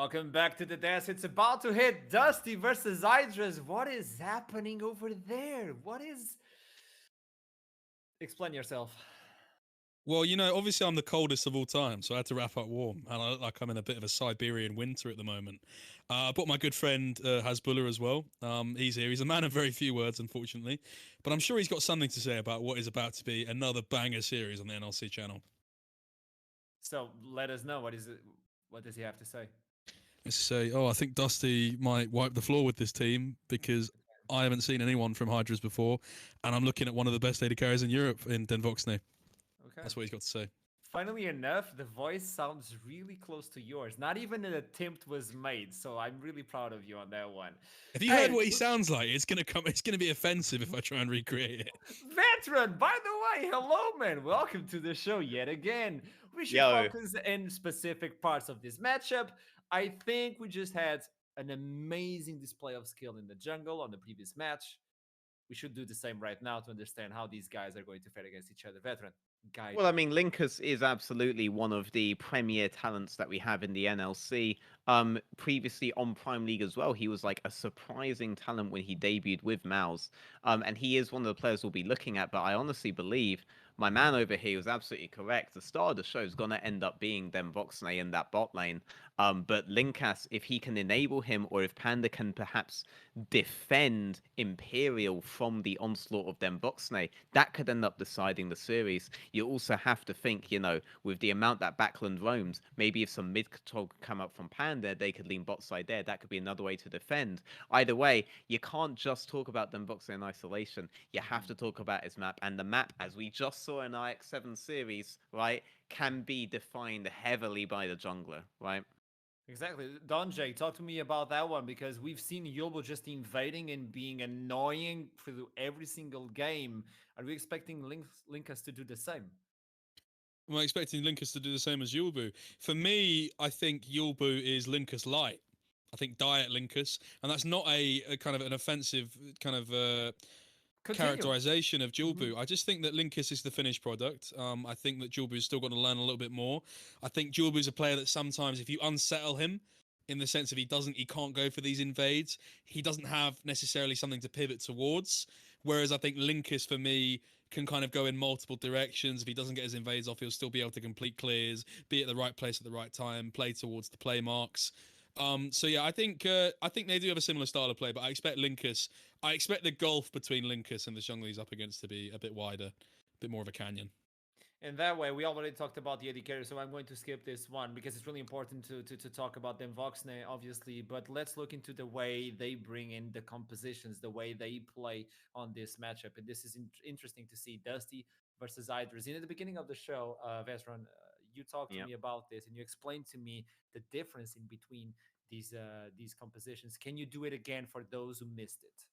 Welcome back to the desk. It's about to hit Dusty versus Hydras. What is happening over there? What is. Explain yourself. Well, obviously I'm the coldest of all time, so I had to wrap up warm, and I look like I'm in a bit of a Siberian winter at the moment. I brought my good friend Hasbulla as well. He's here. He's a man of very few words, unfortunately, but I'm sure he's got something to say about what is about to be another banger series on the NLC channel. So let us know what is it. What does he have to say? Let's say, I think Dusty might wipe the floor with this team because I haven't seen anyone from Hydras before, and I'm looking at one of the best AD carries in Europe in Den Voxney. Okay. That's what he's got to say. Funnily enough, the voice sounds really close to yours. Not even an attempt was made, so I'm really proud of you on that one. Have you heard Hey, what he sounds like? It's gonna come. It's gonna be offensive if I try and recreate it. veteran, by the way, hello, man. Welcome to the show yet again. We should Yo, focus in specific parts of this matchup. I think we just had an amazing display of skill in the jungle on the previous match. We should do the same right now to understand how these guys are going to fare against each other. Veteran, guide well, I me. mean, Linkus is absolutely one of the premier talents that we have in the NLC. Previously on Prime League as well, he was like a surprising talent when he debuted with Mouse. And he is one of the players we'll be looking at. But I honestly believe my man over here was absolutely correct. The star of the show is going to end up being Dem Voxney in that bot lane. But Linkas, if he can enable him, or if Panda can perhaps defend Imperial from the onslaught of Dem Voxney, that could end up deciding the series. You also have to think, with the amount that backland roams, maybe if some mid control could come up from Panda, they could lean bot side there. That could be another way to defend. Either way, you can't just talk about Dem Voxney in isolation. You have to talk about his map, and the map, as we just saw in IX7 series, right, can be defined heavily by the jungler, right? Exactly. Don Jay, talk to me about that one because we've seen Yobo just invading and being annoying through every single game. Are we expecting Linkus to do the same? Am I expecting Linkus to do the same as Yulbu? For me, I think Yulbu is Linkus light. I think diet Linkus, and that's not a kind of an offensive kind of Continue. characterization of Mhm. Julbu. I just think that Linkus is the finished product. I think that Julbu's still got to learn a little bit more. I think Julbu's a player that sometimes, if you unsettle him, in the sense of he can't go for these invades, he doesn't have necessarily something to pivot towards. Whereas I think Linkus, for me, can kind of go in multiple directions. If he doesn't get his invades off, he'll still be able to complete clears, be at the right place at the right time, play towards the play marks. So yeah, I think they do have a similar style of play, but I expect the gulf between Linkus and the jungle he's up against to be a bit wider, a bit more of a canyon. In that way, we already talked about the AD carry, so I'm going to skip this one because it's really important to talk about them Voxne, obviously. But let's look into the way they bring in the compositions, the way they play on this matchup. And this is interesting to see Dusty versus Hydras. In the beginning of the show, Vesron, you talked to Yeah. me about this and you explained to me the difference in between these compositions. Can you do it again for those who missed it?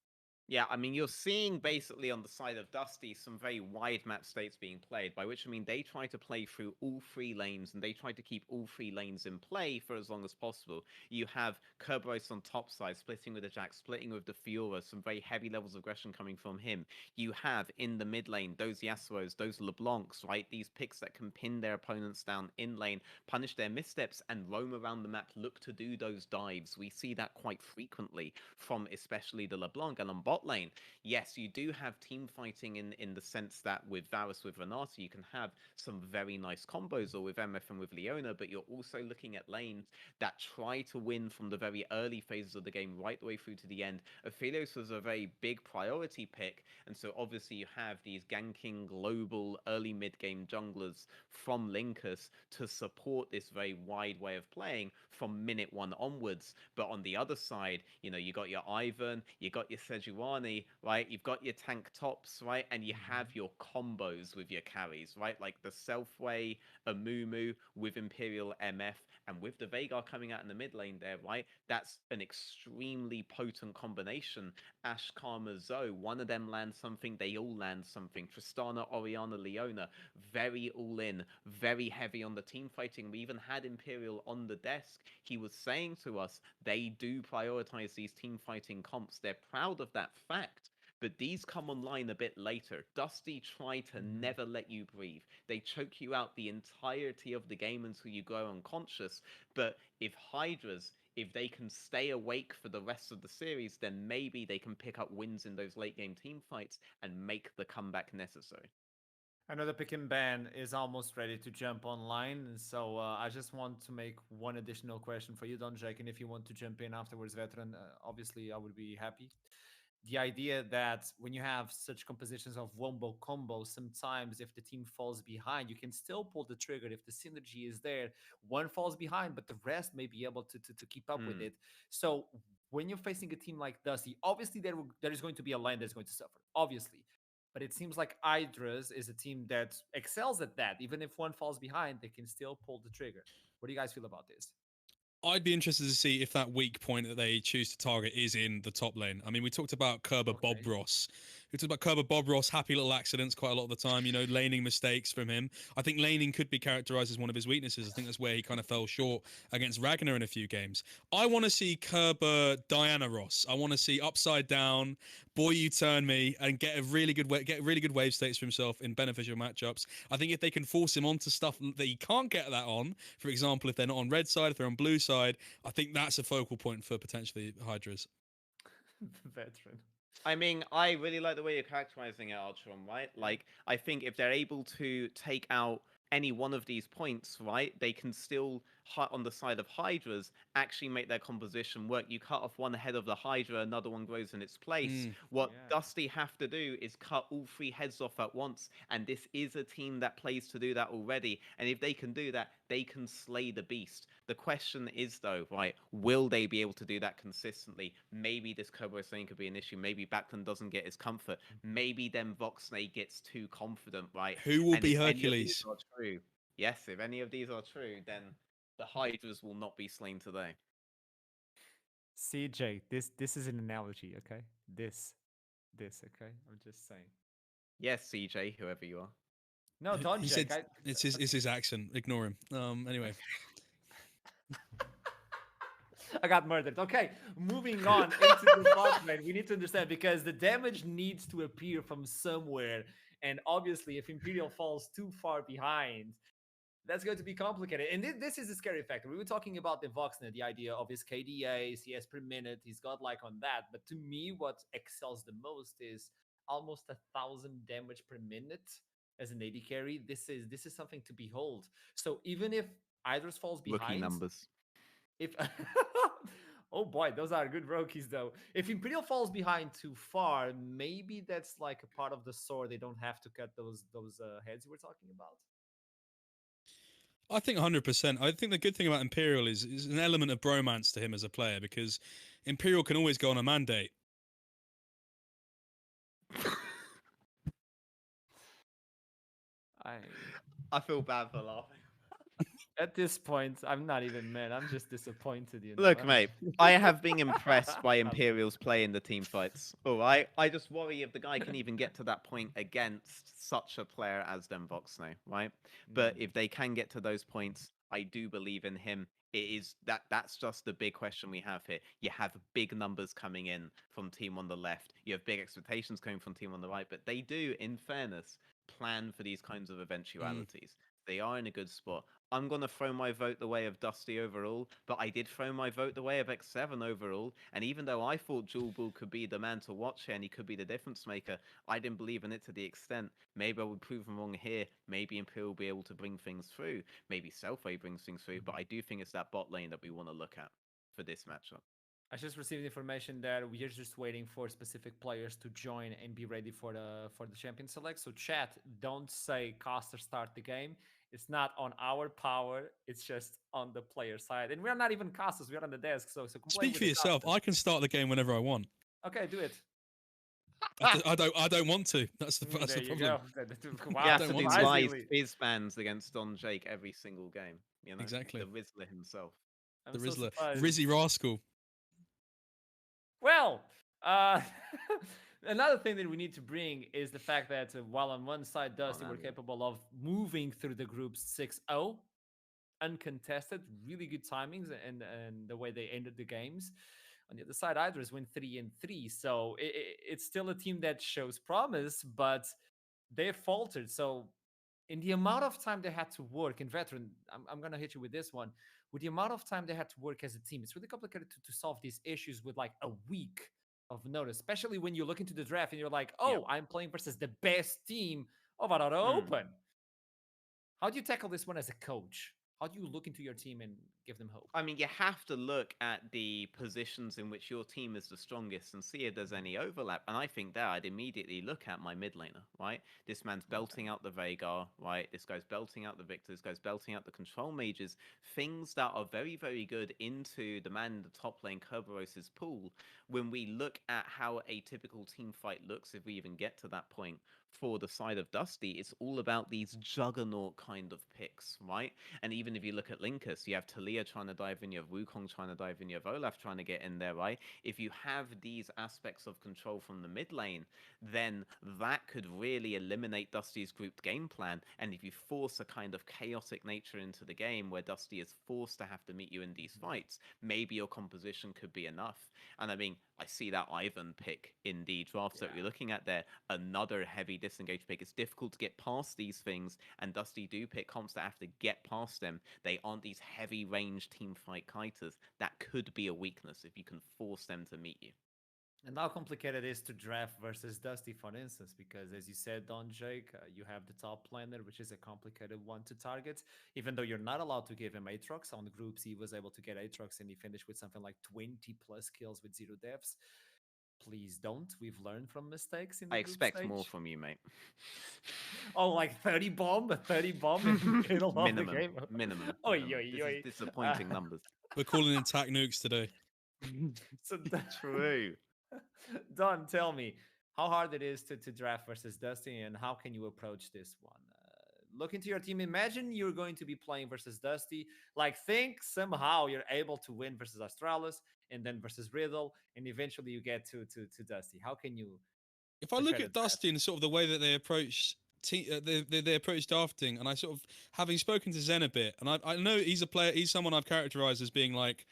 Yeah, I mean, you're seeing basically on the side of Dusty some very wide map states being played, by which I mean they try to play through all three lanes and they try to keep all three lanes in play for as long as possible. You have Kerberos on top side, splitting with the Jack, splitting with the Fiora, some very heavy levels of aggression coming from him. You have in the mid lane those Yasuos, those LeBlancs, right? These picks that can pin their opponents down in lane, punish their missteps, and roam around the map, look to do those dives. We see that quite frequently from especially the LeBlanc. And on bot lane, yes, you do have team fighting in the sense that with Varus, with Renata, you can have some very nice combos, or with MF and with Leona, but you're also looking at lanes that try to win from the very early phases of the game right the way through to the end. Aphelios was a very big priority pick, and so obviously you have these ganking global early mid-game junglers from Linkus to support this very wide way of playing from minute one onwards. But on the other side, you got your Ivan, you got your Sejuani, right? You've got your tank tops, right? And you have your combos with your carries, right? Like the Selfway, Amumu with Imperial MF, and with the Veigar coming out in the mid lane there, right? That's an extremely potent combination. Ash, Karma, Zoe, one of them lands something, they all land something. Tristana, Oriana, Leona, very all in, very heavy on the team fighting. We even had Imperial on the desk. He was saying to us they do prioritize these team fighting comps. They're proud of that fact. but these come online a bit later. Dusty try to never let you breathe. They choke you out the entirety of the game until you go unconscious. But if Hydras, if they can stay awake for the rest of the series, then maybe they can pick up wins in those late game team fights and make the comeback necessary. I know the pick and ban is almost ready to jump online, so I just want to make one additional question for you, Don Jake, and if you want to jump in afterwards, veteran, obviously I would be happy. The idea that when you have such compositions of wombo combos, sometimes if the team falls behind, you can still pull the trigger if the synergy is there. One falls behind, but the rest may be able to keep up with it. So when you're facing a team like Dusty, obviously there is going to be a lane that's going to suffer, obviously. But it seems like Hydras is a team that excels at that. Even if one falls behind, they can still pull the trigger. What do you guys feel about this? I'd be interested to see if that weak point that they choose to target is in the top lane. I mean, we talked about Kerber Bob Ross. We talked about Kerber Bob Ross, happy little accidents quite a lot of the time, laning mistakes from him. I think laning could be characterized as one of his weaknesses. I think that's where he kind of fell short against Ragnar in a few games. I want to see Kerber Diana Ross. I want to see upside down, boy you turn me, and get really good wave states for himself in beneficial matchups. I think if they can force him onto stuff that he can't get that on, for example, if they're not on red side, if they're on blue side, I think that's a focal point for potentially Hydras. Veteran. I mean, I really like the way you're characterizing it, Archon, right? Like, I think if they're able to take out any one of these points, right, they can still, on the side of Hydras, actually make their composition work. You cut off one head of the Hydra, another one grows in its place. What Dusty have to do is cut all three heads off at once, and this is a team that plays to do that already. And if they can do that, they can slay the beast. The question is, though, right, will they be able to do that consistently? Maybe this Cobra thing could be an issue. Maybe Backlund doesn't get his comfort. Maybe then Voxnay gets too confident, right? Who will be Hercules? True. Yes, if any of these are true, then the Hydras will not be slain today. CJ, this is an analogy, okay? This, okay? I'm just saying. Yes, CJ, whoever you are. No, Don Jake. It's his accent. Ignore him. Anyway. I got murdered. Okay, moving on into the bot lane. We need to understand because the damage needs to appear from somewhere. And obviously, if Imperial falls too far behind, that's going to be complicated. And this is a scary factor. We were talking about the Voxner, the idea of his KDA, CS per minute. He's godlike on that. But to me, what excels the most is almost 1,000 damage per minute as an AD carry. This is something to behold. So even if Hydras falls behind, rookie numbers. If oh boy, those are good rookies though. If Imperial falls behind too far, maybe that's like a part of the sword. They don't have to cut those heads you were talking about. I think 100%. I think the good thing about Imperial is an element of bromance to him as a player because Imperial can always go on a mandate. I feel bad for laughing. At this point, I'm not even mad. I'm just disappointed. Look, mate, I have been impressed by Imperial's play in the team fights. All right, I just worry if the guy can even get to that point against such a player as them Voxnay, right? But if they can get to those points, I do believe in him. It is that's just the big question we have here. You have big numbers coming in from team on the left. You have big expectations coming from team on the right, but they do, in fairness, plan for these kinds of eventualities. They are in a good spot. I'm going to throw my vote the way of Dusty overall, but I did throw my vote the way of X7 overall. And even though I thought Jewel Bull could be the man to watch here and he could be the difference maker, I didn't believe in it to the extent. Maybe I would prove him wrong here. Maybe Imperial will be able to bring things through. Maybe Selfie brings things through, but I do think it's that bot lane that we want to look at for this matchup. I just received information that we are just waiting for specific players to join and be ready for the champion select. So chat, don't say caster start the game. It's not on our power. It's just on the player side. And we're not even casters. We're on the desk. So speak for yourself. I can start the game whenever I want. Okay, do it. I don't want to. That's the problem. Wow, he has to do live quiz bans against Don Jake every single game. You know? Exactly. The Rizzler himself. The Rizzler. Rizzy Rascal. Well, another thing that we need to bring is the fact that while on one side Dusty were capable of moving through the groups 6-0, uncontested, really good timings and the way they ended the games. On the other side, Hydras went 3-3. So it's still a team that shows promise, but they faltered. So in the amount of time they had to work in veteran, I'm gonna hit you with this one. With the amount of time they had to work as a team, it's really complicated to solve these issues with like a week of notice, especially when you look into the draft and you're like, oh, I'm playing versus the best team of Aurora Open. How do you tackle this one as a coach? How do you look into your team and give them hope? I mean, you have to look at the positions in which your team is the strongest and see if there's any overlap. And I think there I'd immediately look at my mid laner, right? This man's belting out the Veigar, right? This guy's belting out the Victor, this guy's belting out the control mages. Things that are very, very good into the man in the top lane, Kerberos' pool. When we look at how a typical team fight looks, if we even get to that point, for the side of Dusty, it's all about these juggernaut kind of picks, right? And even if you look at Linkus, you have Talia trying to dive in, you have Wukong trying to dive in, you have Olaf trying to get in there, right? If you have these aspects of control from the mid lane, then that could really eliminate Dusty's grouped game plan. And if you force a kind of chaotic nature into the game where Dusty is forced to have to meet you in these fights, maybe your composition could be enough. And I mean, I see that Ivan pick in the draft that we're looking at there, another heavy disengage pick. It's difficult to get past these things, and Dusty do pick comps that have to get past them. They aren't these heavy range team fight kiters. That could be a weakness if you can force them to meet you. And how complicated it is to draft versus Dusty, for instance, because as you said, Don Jake, you have the top laner, which is a complicated one to target. Even though you're not allowed to give him Aatrox, on the groups he was able to get Aatrox and he finished with something like 20 plus kills with 0 deaths. Please don't. We've learned from mistakes in the I group expect stage. more from you, mate. Oh, like 30 bomb in the middle of the game. Minimum. This is disappointing numbers. We're calling in tac nukes today. So True. Don, tell me how hard it is to draft versus Dusty, and how can you approach this one? Look into your team. Imagine you're going to be playing versus Dusty. Like, think somehow you're able to win versus Astralis, and then versus Riddle, and eventually you get to Dusty. How can you? If I look at Dusty and sort of the way that they approach they approach drafting, and I sort of, having spoken to Zen a bit, and I know he's a player, he's someone I've characterized as being like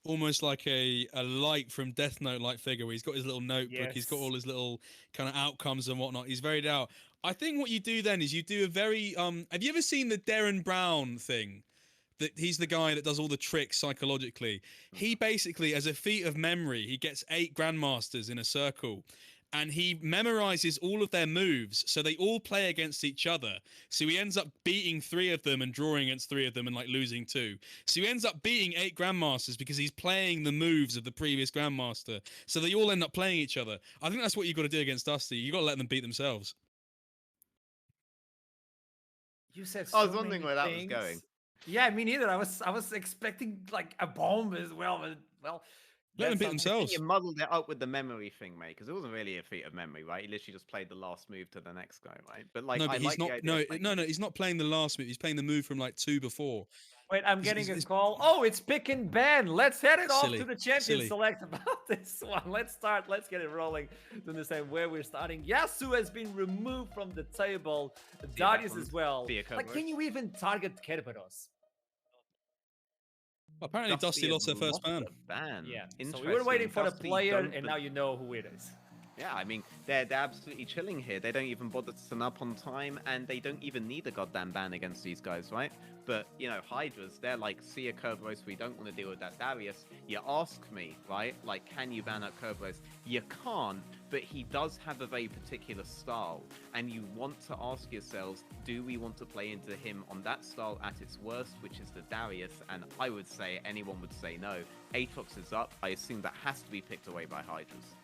almost like a light from Death Note like figure, where he's got his little notebook, he's got all his little kind of outcomes and whatnot. He's very out. I think what you do then is you do a very have you ever seen the Darren Brown thing? That he's the guy that does all the tricks psychologically. He basically, as a feat of memory, he gets 8 grandmasters in a circle, and he memorizes all of their moves, so they all play against each other. So he ends up beating 3 of them and drawing against 3 of them and like losing 2. So he ends up beating 8 grandmasters because he's playing the moves of the previous grandmaster. So they all end up playing each other. I think that's what you've got to do against Dusty. You've got to let them beat themselves. You said I was wondering where that was going. Yeah, me neither. I was expecting like a bomb as well, but well, let them beat themselves. You muddled it up with the memory thing, mate, because it wasn't really a feat of memory, right? He literally just played the last move to the next guy, right? But like, no, but he's not. No, he's not playing the last move. He's playing the move from like 2 before. Wait, I'm getting a call. Oh, it's pick and ban. Let's head it off to the champion select about this one. Let's start. Let's get it rolling to understand where we're starting. Yasu has been removed from the table. Darius as well. Like, can you even target Kerberos? Apparently, Dusty lost her first ban. Yeah, so we were waiting for the player, and now you know who it is. Yeah, I mean, they're absolutely chilling here. They don't even bother to turn up on time, and they don't even need a goddamn ban against these guys, right? But, you know, Hydras, they're like, see a Kerberos, we don't want to deal with that Darius. You ask me, right? Like, can you ban out Kerberos? You can't, but he does have a very particular style, and you want to ask yourselves, do we want to play into him on that style at its worst, which is the Darius? And I would say, anyone would say no. Aatrox is up. I assume that has to be picked away by Hydras.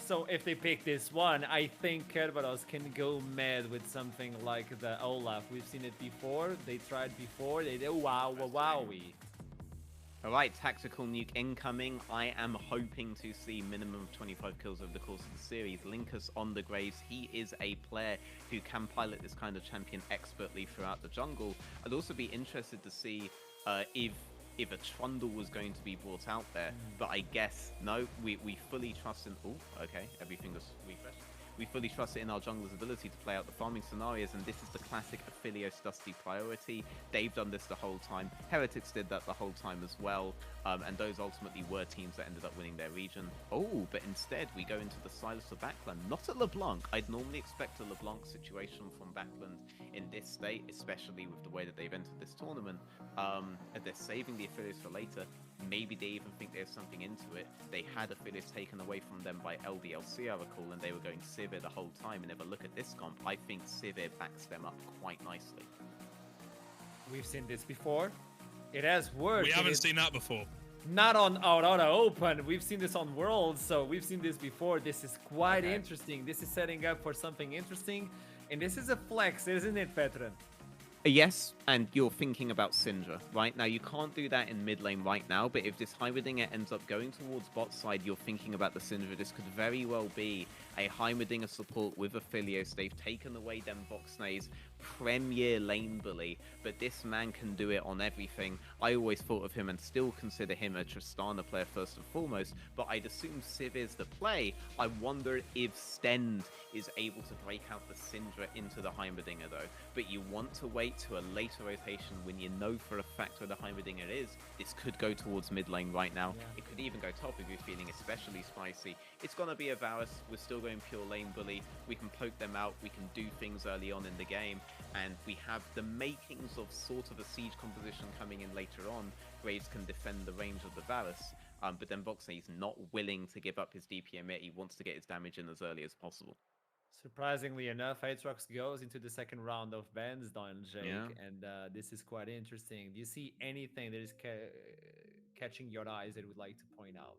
So if they pick this one, I think Kerberos can go mad with something like the Olaf. We've seen it before. They tried before. They did wowie. All right, tactical nuke incoming. I am hoping to see minimum of 25 kills over the course of the series. Linkus on the Graves. He is a player who can pilot this kind of champion expertly throughout the jungle. I'd also be interested to see if a Trundle was going to be brought out there, but I guess no, we fully trust in. Oh, okay, everything was refreshed. We fully trust it in our jungler's ability to play out the farming scenarios, and this is the classic Aphelios Dusty priority. They've done this the whole time. Heretics did that the whole time as well, and those ultimately were teams that ended up winning their region. Oh, but instead we go into the Sylas of Backland. Not at LeBlanc. I'd normally expect a LeBlanc situation from Backland in this state, especially with the way that they've entered this tournament. They're saving the Aphelios for later. Maybe they even think there's something into it. They had Aphelios taken away from them by LDLC, I recall, and they were going Sivir the whole time. And if I look at this comp, I think Sivir backs them up quite nicely. We've seen this before. It has worked. We haven't seen that before. Not on Aurora Open. We've seen this on Worlds, so we've seen this before. This is quite interesting. This is setting up for something interesting. And this is a flex, isn't it, veteran? Yes, and you're thinking about Syndra, right? Now, you can't do that in mid lane right now, but if this Heimerdinger ends up going towards bot side, you're thinking about the Syndra. This could very well be a Heimerdinger support with Aphelios. They've taken away them Voxnay's premier lane bully, but this man can do it on everything. I always thought of him and still consider him a Tristana player first and foremost, but I'd assume Civ is the play. I wonder if Stend is able to break out the Syndra into the Heimerdinger though, but you want to wait to a later rotation when you know for a fact where the Heimerdinger is. This could go towards mid lane right now. Yeah. It could even go top if you're feeling especially spicy. It's gonna be a Varus. We're still going pure lane bully. We can poke them out. We can do things early on in the game. And we have the makings of sort of a siege composition coming in later on. Graves can defend the range of the Varus, but then Voxnay is not willing to give up his DPM yet. He wants to get his damage in as early as possible. Surprisingly enough, Hydras goes into the second round of bans, Don Jake, and this is quite interesting. Do you see anything that is catching your eyes that you would like to point out?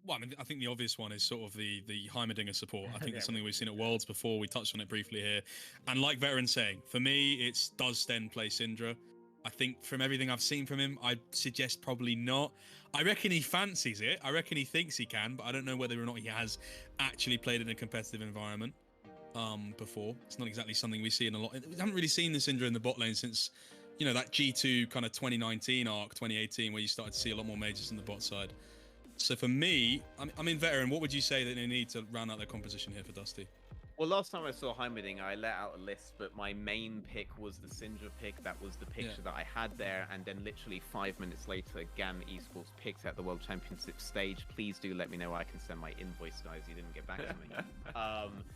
Well, I mean, I think the obvious one is sort of the Heimerdinger support. I think it's something we've seen at Worlds before. We touched on it briefly here. And like Veteran's saying, for me, it's does Sten play Syndra? I think from everything I've seen from him, I'd suggest probably not. I reckon he fancies it. I reckon he thinks he can, but I don't know whether or not he has actually played in a competitive environment before. It's not exactly something we see in a lot. We haven't really seen the Syndra in the bot lane since, you know, that G2 kind of 2019 arc, 2018, where you started to see a lot more majors in the bot side. So for me, I mean, Veteran, what would you say that they need to round out their composition here for Dusty? Well, last time I saw Heimerdinger, I let out a list, but my main pick was the Syndra pick. That was the picture that I had there, and then literally 5 minutes later, GAM Esports picked at the World Championship stage. Please do let me know where I can send my invoice, guys. You didn't get back to me.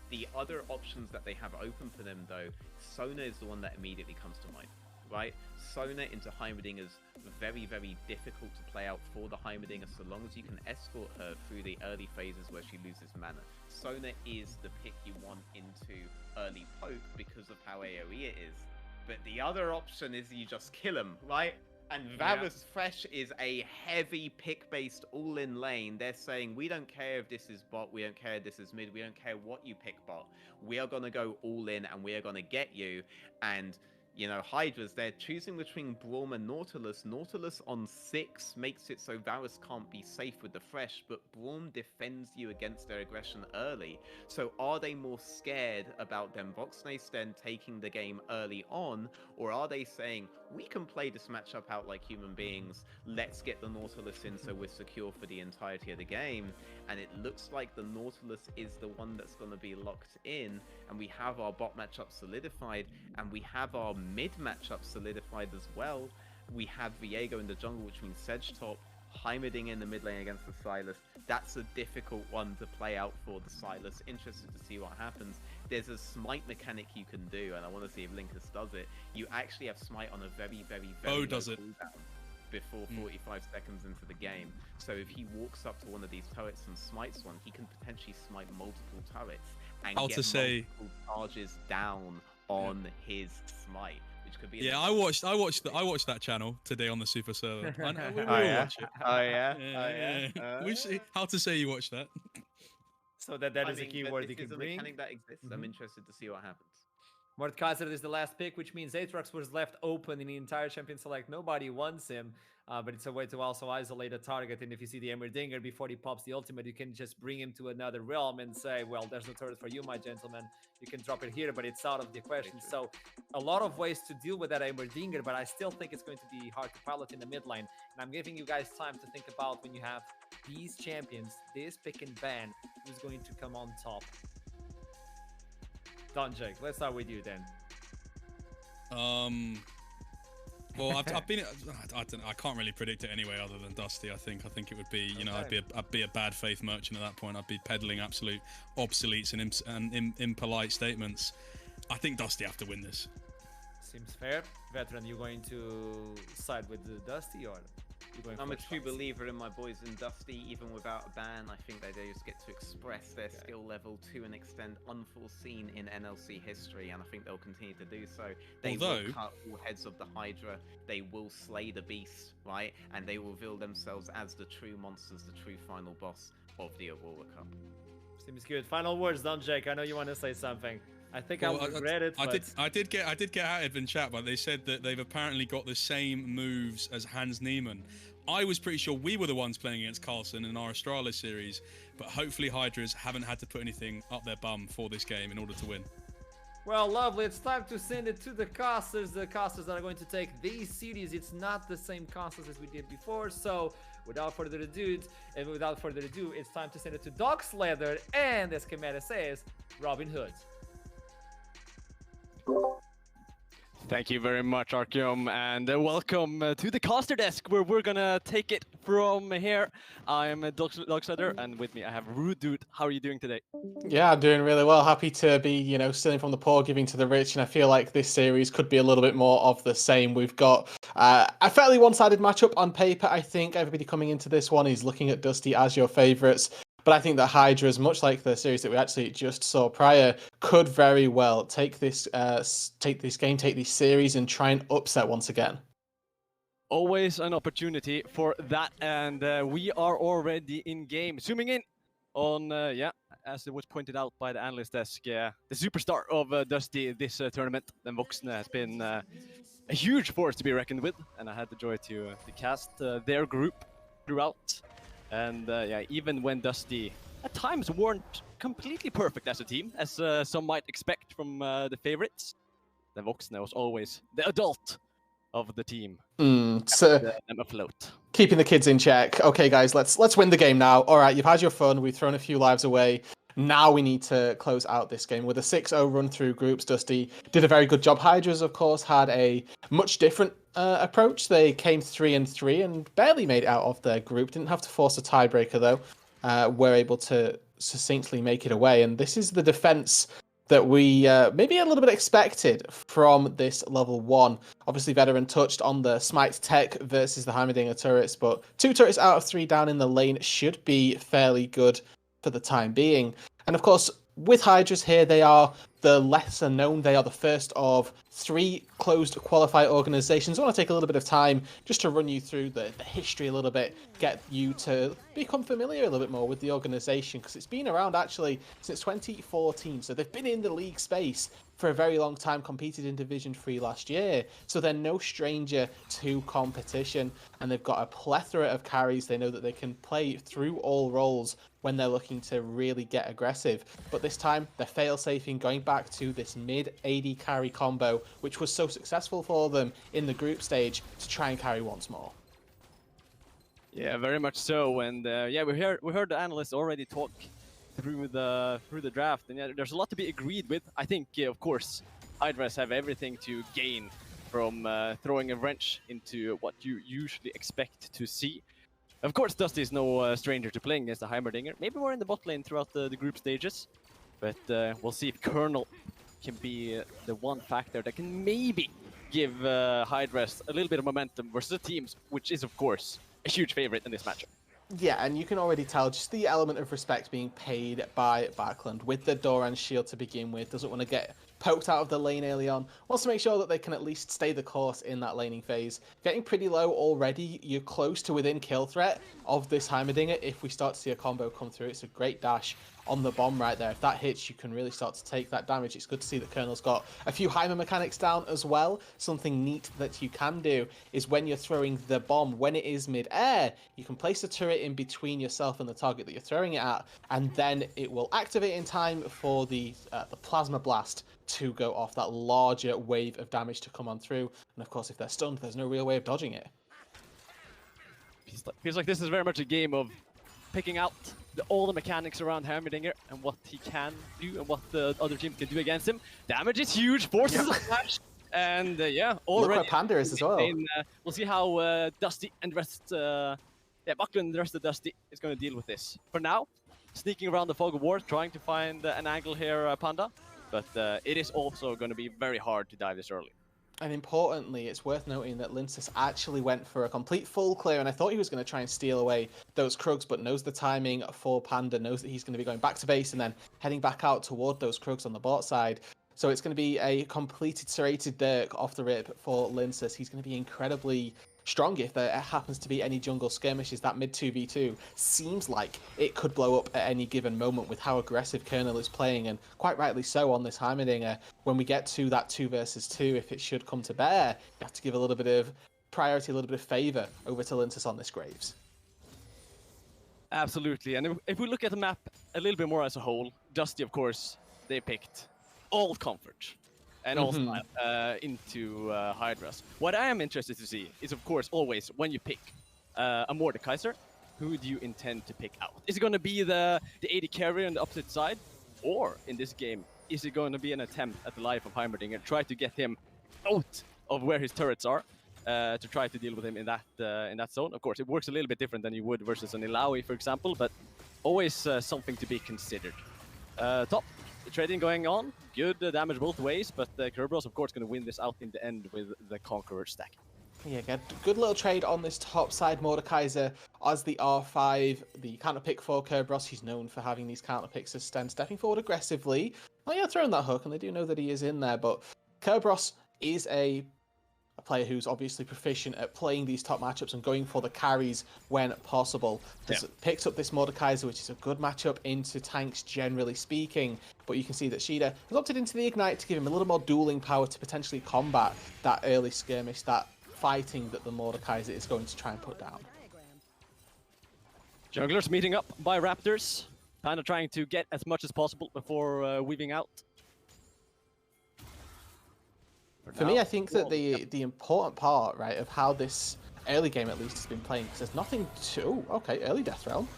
The other options that they have open for them, though, Sona is the one that immediately comes to mind. Right? Sona into Heimerdinger is very, very difficult to play out for the Heimerdinger so long as you can escort her through the early phases where she loses mana. Sona is the pick you want into early poke because of how AoE it is. But the other option is you just kill him, right? And Varus Fresh is a heavy pick-based all-in lane. They're saying, we don't care if this is bot, we don't care if this is mid, we don't care what you pick bot. We are going to go all-in and we are going to get you. And you know, Hydras, they're choosing between Braum and Nautilus. Nautilus on 6 makes it so Varus can't be safe with the Fresh, but Braum defends you against their aggression early. So are they more scared about them Voxnay Sten taking the game early on, or are they saying, we can play this matchup out like human beings, let's get the Nautilus in so we're secure for the entirety of the game? And it looks like the Nautilus is the one that's going to be locked in, and we have our bot matchup solidified, and we have our mid matchup solidified as well. We have Viego in the jungle, which means Sedge top, Heimerdinger in the mid lane against the Sylas. That's a difficult one to play out for the Sylas. Interested to see what happens. There's a smite mechanic you can do, and I want to see if Linkus does it. You actually have smite on a very, very, very low cooldown before 45 seconds into the game. So if he walks up to one of these turrets and smites one, he can potentially smite multiple turrets and get multiple charges down on his smite, which could be. Yeah, I watched that channel today on the Super server. We all watch it. Oh yeah. How to say you watched that? So that is a keyword you can bring. Mechanic that exists. I'm interested to see what happens. Mordekaiser is the last pick, which means Aatrox was left open in the entire champion select. Nobody wants him, but it's a way to also isolate a target. And if you see the Heimerdinger before he pops the ultimate, you can just bring him to another realm and say, well, there's no turret for you, my gentleman. You can drop it here, but it's out of the equation. So a lot of ways to deal with that Heimerdinger, but I still think it's going to be hard to pilot in the mid lane. And I'm giving you guys time to think about when you have these champions, this pick and ban, who's going to come on top. Don Jake, let's start with you then. Well, I've been. I don't know. I can't really predict it anyway, other than Dusty. I think it would be. You know, I'd be a bad faith merchant at that point. I'd be peddling absolute obsoletes and impolite statements. I think Dusty have to win this. Seems fair. Veteran, you going to side with the Dusty or? I'm a true believer in my boys in Dusty. Even without a ban, I think they just get to express their skill level to an extent unforeseen in NLC history, and I think they'll continue to do so. They will cut all heads of the Hydra, they will slay the beast, right? And they will reveal themselves as the true monsters, the true final boss of the Aurora Cup. Seems good. Final words, Don Jake. I know you want to say something. I think I will regret it. I did get outed in chat, but they said that they've apparently got the same moves as Hans Niemann. I was pretty sure we were the ones playing against Carlson in our Astralis series, but hopefully Hydras haven't had to put anything up their bum for this game in order to win. Well, lovely. It's time to send it to the casters. The casters that are going to take these series. It's not the same casters as we did before, so without further ado, it's time to send it to Doc Leather and, as Kameda says, Robin Hood. Thank you very much, Archeum, and welcome to the caster desk, where we're gonna take it from here. I'm Dogsider, and with me I have Rude Dude. How are you doing today? Yeah, I'm doing really well. Happy to be, stealing from the poor, giving to the rich, and I feel like this series could be a little bit more of the same. We've got a fairly one-sided matchup on paper. I think everybody coming into this one is looking at Dusty as your favourites. But I think that Hydras, much like the series that we actually just saw prior, could very well take this game, take this series, and try and upset once again. Always an opportunity for that, and we are already in game. Zooming in on, as it was pointed out by the Analyst Desk, the superstar of Dusty this tournament, then Voxne, has been a huge force to be reckoned with, and I had the joy to cast their group throughout. And even when Dusty at times weren't completely perfect as a team, as some might expect from the favorites, then Voxne was always the adult of the team. So them afloat. Keeping the kids in check. Okay, guys, let's win the game now. All right, you've had your fun. We've thrown a few lives away. Now we need to close out this game with a 6-0 run through groups. Dusty did a very good job. Hydras, of course, had a much different approach. They came 3-3 and barely made it out of their group. Didn't have to force a tiebreaker, though. Were able to succinctly make it away. And this is the defense that we maybe a little bit expected from this level 1. Obviously, Veteran touched on the Smite Tech versus the Heimerdinger turrets, but 2 turrets out of 3 down in the lane should be fairly good for the time being. And of course, with Hydras here, they are the lesser known. They are the first of 3 closed qualifier organizations. I want to take a little bit of time just to run you through the history a little bit, get you to become familiar a little bit more with the organization, because it's been around actually since 2014. So they've been in the league space for a very long time, competed in Division 3 last year. So they're no stranger to competition, and they've got a plethora of carries. They know that they can play through all roles when they're looking to really get aggressive. But this time, they're fail-safing, going back to this mid-AD carry combo, which was so successful for them in the group stage, to try and carry once more. Yeah, very much so. And we heard the analysts already talk through the draft, and there's a lot to be agreed with. I think, of course, Hydras have everything to gain from throwing a wrench into what you usually expect to see. Of course, Dusty is no stranger to playing against the Heimerdinger. Maybe more in the bot lane throughout the group stages, but we'll see if Colonel can be the one factor that can maybe give Hydras a little bit of momentum versus the teams, which is, of course, a huge favorite in this matchup. Yeah, and you can already tell just the element of respect being paid by Backland with the Doran shield to begin with. Doesn't want to get poked out of the lane early on. Wants to make sure that they can at least stay the course in that laning phase. Getting pretty low already. You're close to within kill threat of this Heimerdinger. If we start to see a combo come through, it's a great dash on the bomb right there. If that hits, you can really start to take that damage. It's good to see that Colonel's got a few Heimer mechanics down as well. Something neat that you can do is when you're throwing the bomb, when it is mid-air, you can place a turret in between yourself and the target that you're throwing it at, and then it will activate in time for the plasma blast to go off, that larger wave of damage to come on through. And of course, if they're stunned, there's no real way of dodging it. Feels like this is very much a game of picking out all the mechanics around Heimerdinger and what he can do and what the other team can do against him. Damage is huge, forces a flash, and yeah, Look already. where Panda is as well. We'll see how Dusty and the rest, Buckland and the rest of Dusty is going to deal with this. For now, sneaking around the fog of war, trying to find an angle here, Panda, but it is also going to be very hard to dive this early. And importantly, it's worth noting that Linces actually went for a complete full clear, and I thought he was going to try and steal away those Krugs, but knows the timing for Panda, knows that he's going to be going back to base and then heading back out toward those Krugs on the bot side. So it's going to be a completed serrated Dirk off the rip for Linces. He's going to be incredibly strong if there happens to be any jungle skirmishes. That mid 2v2 seems like it could blow up at any given moment with how aggressive Colonel is playing, and quite rightly so on this Heimerdinger. When we get to that 2 versus 2, if it should come to bear, you have to give a little bit of priority, a little bit of favour over to Linces on this Graves. Absolutely, and if we look at the map a little bit more as a whole, Dusty, of course, they picked all comfort and all style into Hydras. What I am interested to see is, of course, always when you pick a Mordekaiser, who do you intend to pick out? Is it going to be the AD carry on the opposite side? Or, in this game, is it going to be an attempt at the life of Heimerdinger, try to get him out of where his turrets are, to try to deal with him in that zone? Of course, it works a little bit different than you would versus an Ilaoi, for example, but always something to be considered. Top. The trading going on, good damage both ways, but Kerberos, of course, going to win this out in the end with the Conqueror stack. Yeah, good little trade on this top side. Mordekaiser as the R5, the counter pick for Kerberos. He's known for having these counter picks as Sten stepping forward aggressively. Oh yeah, throwing that hook, and they do know that he is in there, but Kerberos is a player who's obviously proficient at playing these top matchups and going for the carries when possible. Picks up this Mordekaiser, which is a good matchup into tanks generally speaking, but you can see that Shida has opted into the Ignite to give him a little more dueling power to potentially combat that early skirmish, that fighting that the Mordekaiser is going to try and put down. Junglers meeting up by Raptors, Panda trying to get as much as possible before weaving out. For me, I think that the important part, right, of how this early game at least has been playing, because there's nothing to... okay, early Death Realm.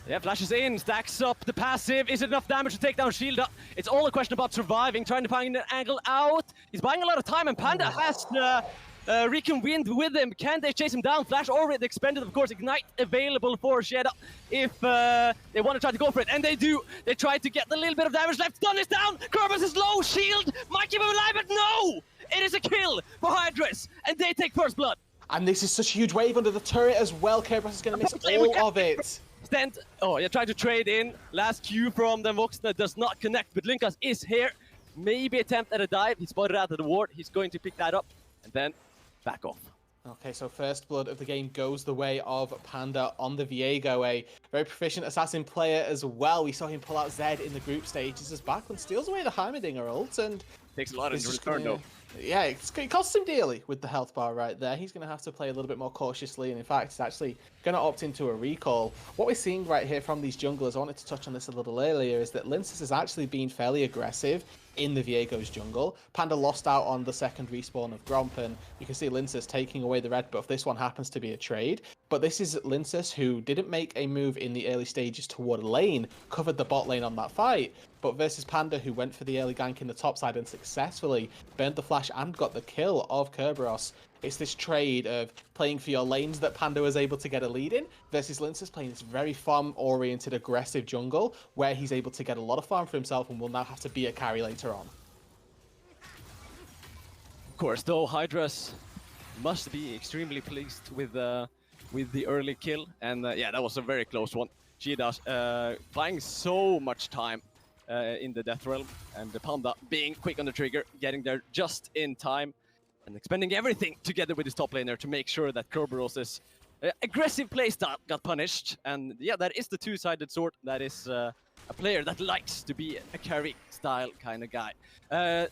Yeah, flashes in, stacks up the passive. Is it enough damage to take down Shielda? It's all a question about surviving, trying to find an angle out. He's buying a lot of time, and Panda has Recon Wind with him. Can they chase him down? Flash already expended, of course. Ignite available for Sheda if they want to try to go for it. And they do. They try to get a little bit of damage left. Stun is down. Kerberos is low. Shield might keep him alive, but no! It is a kill for Hydras, and they take first blood. And this is such a huge wave under the turret as well. Kerberos is going to miss all of it. Stand. Oh, yeah, trying to trade in. Last Q from the Voxna does not connect, but Linkas is here. Maybe attempt at a dive. He spotted out of the ward. He's going to pick that up, and then back off. Okay, so first blood of the game goes the way of Panda on the Viego, a very proficient assassin player as well. We saw him pull out Zed in the group stages as Backlund steals away the Heimerdinger ult and... takes a lot in return, though. Yeah, it costs him dearly with the health bar right there. He's going to have to play a little bit more cautiously, and in fact, he's actually going to opt into a recall. What we're seeing right here from these junglers, I wanted to touch on this a little earlier, is that Linces has actually been fairly aggressive in the Viego's jungle. Panda lost out on the second respawn of Gromp, and you can see Linces taking away the red buff. This one happens to be a trade, but this is Linces who didn't make a move in the early stages toward a lane, covered the bot lane on that fight, but versus Panda, who went for the early gank in the top side and successfully burned the flash and got the kill of Kerberos. It's this trade of playing for your lanes that Panda was able to get a lead in, versus Linces playing this very farm-oriented, aggressive jungle, where he's able to get a lot of farm for himself and will now have to be a carry later on. Of course, though, Hydras must be extremely pleased with the early kill, and yeah, that was a very close one. Gidas buying so much time in the Death Realm, and the Panda being quick on the trigger, getting there just in time, and expending everything together with his top laner to make sure that Kerberos' aggressive playstyle got punished. And yeah, that is the two-sided sword. That is a player that likes to be a carry-style kind of guy. They're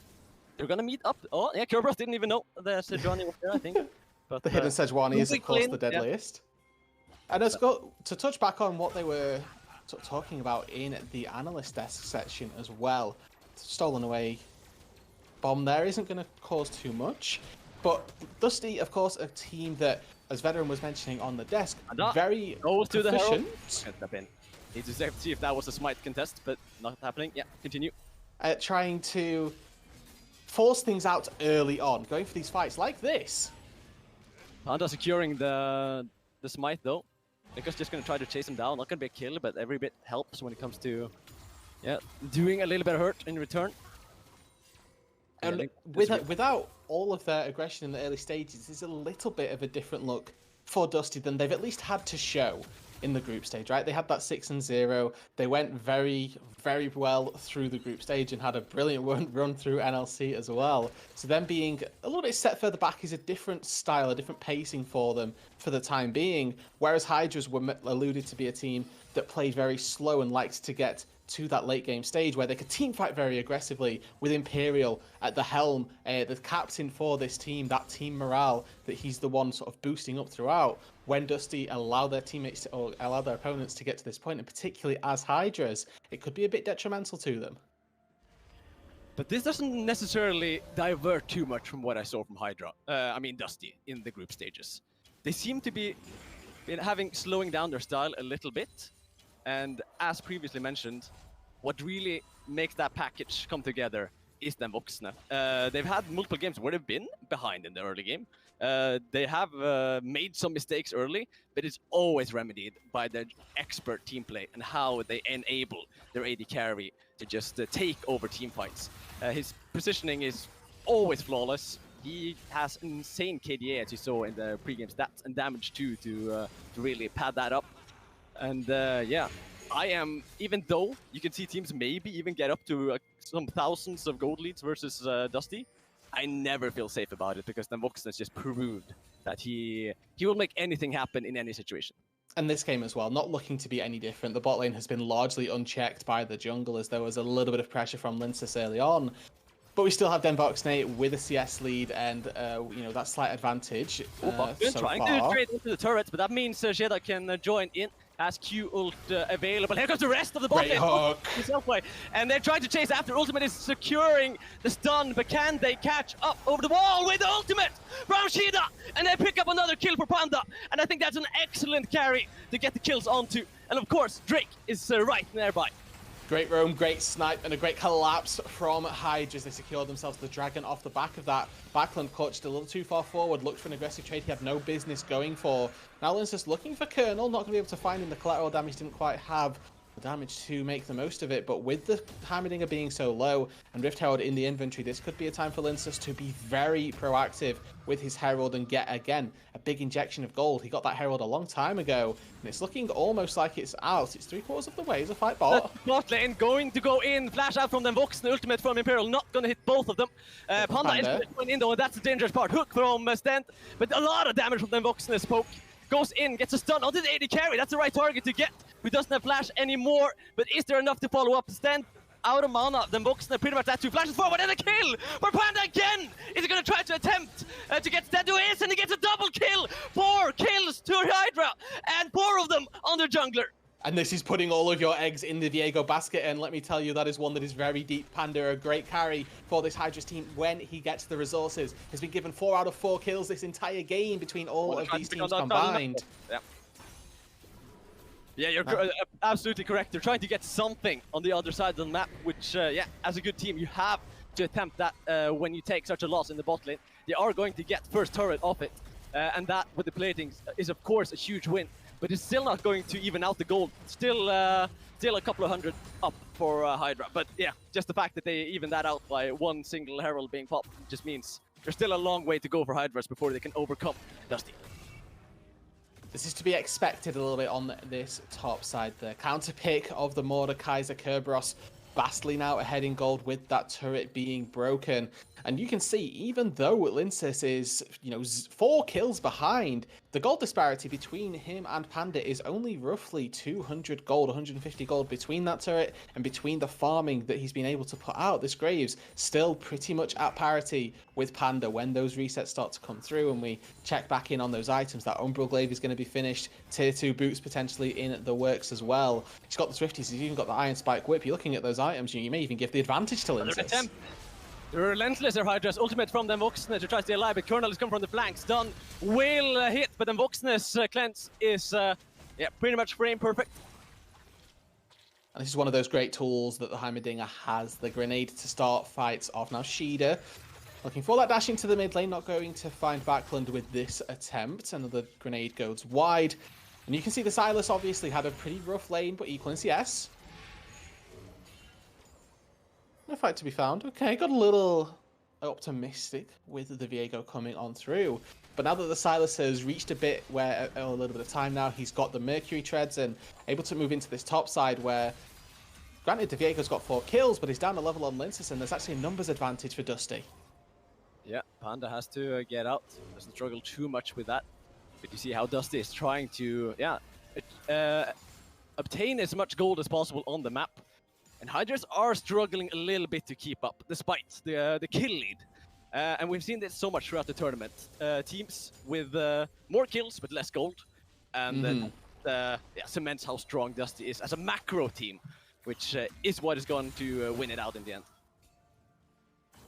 gonna meet up. Oh, yeah, Kerberos didn't even know the Sejuani was there, I think. But, the hidden Sejuani is, of course, the deadliest. Yeah. And let's go to touch back on what they were talking about in the Analyst Desk section as well. Stolen away bomb there isn't going to cause too much, but Dusty, of course, a team that, as Veteran was mentioning on the desk, very proficient. Need to see if that was a smite contest, but not happening. Yeah, continue. Trying to force things out early on, going for these fights like this. Panda securing the smite though. Nico's just gonna try to chase him down. Not gonna be a kill, but every bit helps when it comes to doing a little bit of hurt in return. And without all of their aggression in the early stages, it's a little bit of a different look for Dusty than they've at least had to show in the group stage, right? They had that 6-0. They went very, very well through the group stage and had a brilliant run through NLC as well. So them being a little bit set further back is a different style, a different pacing for them for the time being. Whereas Hydras were alluded to be a team that played very slow and liked to get to that late game stage where they could team fight very aggressively with Imperial at the helm, the captain for this team, that team morale that he's the one sort of boosting up throughout. When Dusty allow their teammates or allow their opponents to get to this point, and particularly as Hydras, it could be a bit detrimental to them. But this doesn't necessarily divert too much from what I saw from Dusty in the group stages. They seem to be slowing down their style a little bit. And as previously mentioned, what really makes that package come together is the Voxne. They've had multiple games where they've been behind in the early game. They have made some mistakes early, but it's always remedied by their expert team play and how they enable their AD carry to just take over team fights. His positioning is always flawless. He has insane KDA, as you saw in the pre-game stats, and damage too to really pad that up. And even though you can see teams maybe even get up to some thousands of gold leads versus Dusty, I never feel safe about it because the Voxne has just proved that he will make anything happen in any situation. And this game as well, not looking to be any different. The bot lane has been largely unchecked by the jungle as there was a little bit of pressure from Linces early on. But we still have Den Voxne with a CS lead and, that slight advantage so trying far. to trade into the turrets, but that means Jeda can join in. Has Q ult available. Here comes the rest of the bot lane. And they're trying to chase after. Ultimate is securing the stun, but can they catch up over the wall with the ultimate from Shida? And they pick up another kill for Panda. And I think that's an excellent carry to get the kills onto. And of course, Drake is right nearby. Great roam, great snipe, and a great collapse from Hydras. They secured themselves the dragon off the back of that. Backlund caught just a little too far forward, looked for an aggressive trade he had no business going for. Now Lin's just looking for Colonel, not going to be able to find him. The collateral damage didn't quite have the damage to make the most of it, but with the Heimerdinger being so low and Rift Herald in the inventory, this could be a time for Linces to be very proactive with his Herald and get, again, a big injection of gold. He got that Herald a long time ago, and it's looking almost like it's out. It's 3/4 of the way. It's a fight bot. Bot lane going to go in. Flash out from them. Voxne ultimate from Imperial. Not going to hit both of them. Panda is going in though, and that's the dangerous part. Hook from Stent, but a lot of damage from them. Voxne's poke goes in, gets a stun onto the AD carry. That's the right target to get. Who doesn't have flash anymore, but is there enough to follow up? Stand out of mana, then Voxne pretty much that 2 flashes forward and a kill for Panda again! Is he gonna try to attempt to get Stand to Ace, and he gets a double kill! 4 kills to Hydra, and 4 of them on their jungler. And this is putting all of your eggs in the Viego basket, and let me tell you, that is one that is very deep. Panda, a great carry for this Hydras team when he gets the resources. Has been given 4 out of 4 kills this entire game between all of these teams combined. Yeah, you're absolutely correct. They're trying to get something on the other side of the map, which, as a good team, you have to attempt that when you take such a loss in the bot lane. They are going to get first turret off it, and that, with the platings, is of course a huge win. But it's still not going to even out the gold. Still a couple of hundred up for Hydra. But yeah, just the fact that they even that out by 1 single Herald being popped just means there's still a long way to go for Hydras before they can overcome Dusty. This is to be expected a little bit on this top side. The counter pick of the Mordekaiser Kerberos vastly now ahead in gold with that turret being broken. And you can see, even though Linces is, 4 kills behind, the gold disparity between him and Panda is only roughly 200 gold, 150 gold between that turret and between the farming that he's been able to put out. This Graves still pretty much at parity with Panda when those resets start to come through and we check back in on those items. That Umbral Glaive is going to be finished, tier 2 boots potentially in the works as well. He's got the Swifties, he's even got the Iron Spike Whip. You're looking at those items, you may even give the advantage to Linces. They're relentless, their Hydras. Ultimate from them Voxne to try to stay alive, but Colonel is coming from the flank. Stun will hit, but then Voxne's cleanse is pretty much frame perfect. And this is one of those great tools that the Heimerdinger has, the grenade to start fights off. Now Shida looking for that dash into the mid lane, not going to find Backlund with this attempt. Another grenade goes wide. And you can see the Silas obviously had a pretty rough lane, but equal in CS. No fight to be found. Okay, got a little optimistic with the Viego coming on through. But now that the Silas has reached a bit where a little bit of time now, he's got the Mercury treads and able to move into this top side where, granted, the Viego's got 4 kills, but he's down a level on Linces, and there's actually a numbers advantage for Dusty. Yeah, Panda has to get out. Doesn't struggle too much with that. But you see how Dusty is trying to, obtain as much gold as possible on the map. And Hydras are struggling a little bit to keep up, despite the kill lead. And we've seen this so much throughout the tournament. Teams with more kills but less gold. And then cements how strong Dusty is as a macro team, which is what is going to win it out in the end.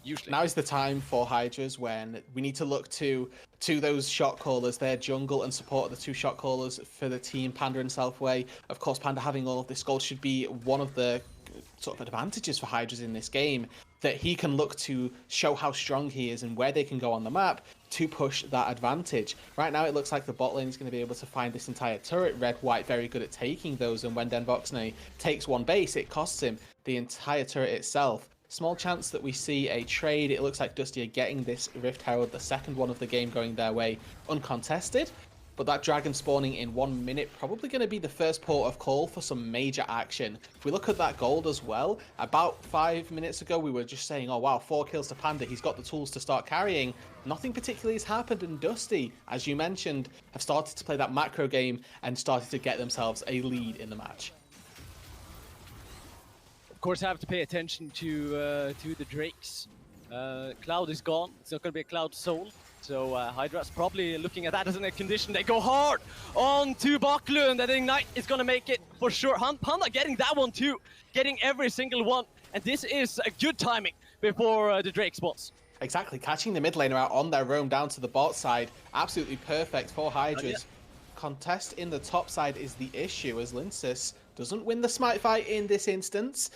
Usually. Now is the time for Hydras when we need to look to those shot callers, their jungle and support the 2 shot callers for the team, Panda and Southway. Of course, Panda having all of this gold should be one of the sort of advantages for Hydras in this game, that he can look to show how strong he is and where they can go on the map to push that advantage. Right now it looks like the bot lane is going to be able to find this entire turret. Red, white, very good at taking those, and when Denvoxne takes one base, it costs him the entire turret itself. Small chance that we see a trade. It looks like Dusty are getting this Rift Herald, the second one of the game, going their way uncontested. But that dragon spawning in 1 minute, probably going to be the first port of call for some major action. If we look at that gold as well, about 5 minutes ago we were just saying, oh wow, 4 kills to Panda, he's got the tools to start carrying. Nothing particularly has happened, and Dusty, as you mentioned, have started to play that macro game and started to get themselves a lead in the match. Of course, have to pay attention to the Drakes. Cloud is gone. It's not going to be a Cloud soul. So Hydras probably looking at that as a condition. They go hard on to Backlund, and Ignite is going to make it for sure. Panda getting that one too, getting every single one. And this is a good timing before the Drake spawns. Exactly, catching the mid laner out on their roam down to the bot side. Absolutely perfect for Hydras. Yeah. Contest in the top side is the issue, as Linces doesn't win the smite fight in this instance.